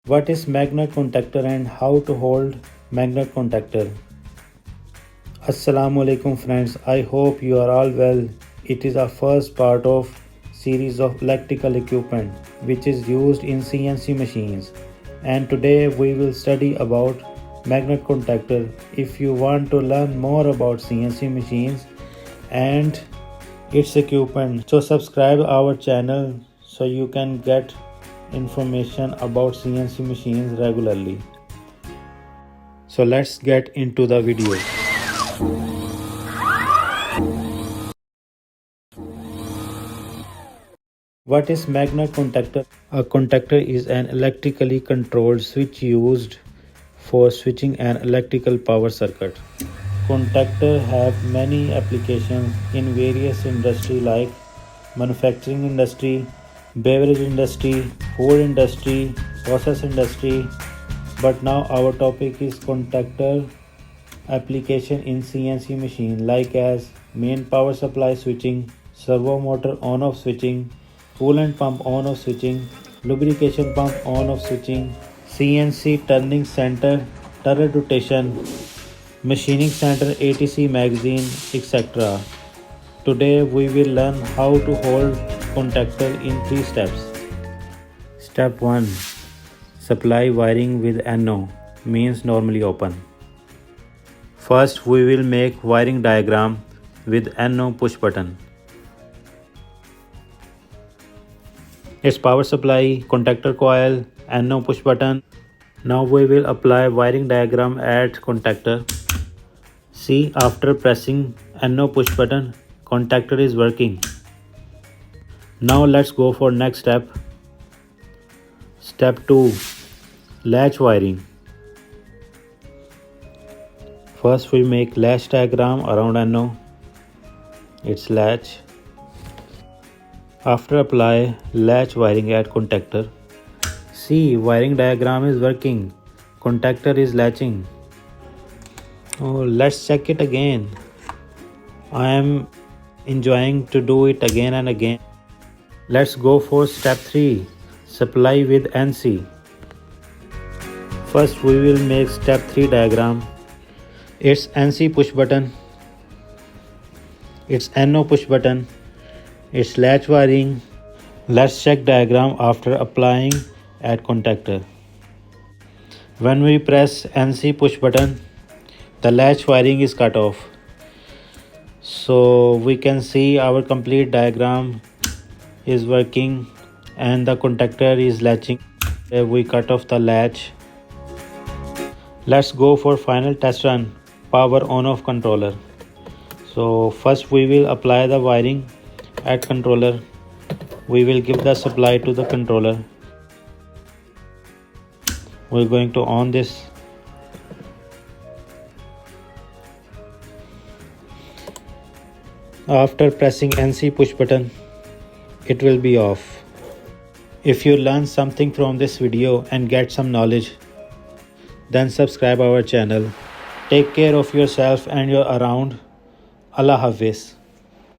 What is magnet contactor and how to hold magnet contactor? Assalamu alaikum friends, I hope you are all well. It is our first part of series of electrical equipment which is used in CNC machines, and today we will study about magnet contactor. If you want to learn more about CNC machines and its equipment, so subscribe our channel so you can get information about CNC machines regularly. So let's get into the video. What is magnet contactor? A contactor is an electrically controlled switch used for switching an electrical power circuit. Contactors have many applications in various industries like manufacturing industry, beverage industry, food industry, process industry. But now our topic is contactor application in CNC machine, like as main power supply switching, servo motor on off switching, coolant pump on off switching, lubrication pump on off switching, CNC turning center, turret rotation, machining center, ATC magazine, etc. Today we will learn how to hold contactor in 3 steps. Step 1. Supply wiring with NO, means normally open. First we will make wiring diagram with NO push button. Its power supply, contactor coil, NO push button. Now we will apply wiring diagram at contactor. See, after pressing NO push button, contactor is working. Now let's go for next step. Step 2. Latch wiring. First we make latch diagram around NO. Its latch. After apply latch wiring at contactor. See, wiring diagram is working. Contactor is latching. Oh, let's check it again. I am enjoying to do it again and again. Let's go for step 3. Supply with NC. First we will make step 3 diagram. Its NC push button. Its NO push button. Its latch wiring. Let's check diagram after applying at contactor. When we press NC push button, the latch wiring is cut off. So we can see our complete diagram is working and the contactor is latching. We cut off the latch. Let's go for final test run, power on off controller. So first we will apply the wiring at controller. We will give the supply to the controller. We're going to on this. After pressing NC push button, it will be off. If you learn something from this video and get some knowledge, then subscribe our channel. Take care of yourself and your around. Allah Hafiz.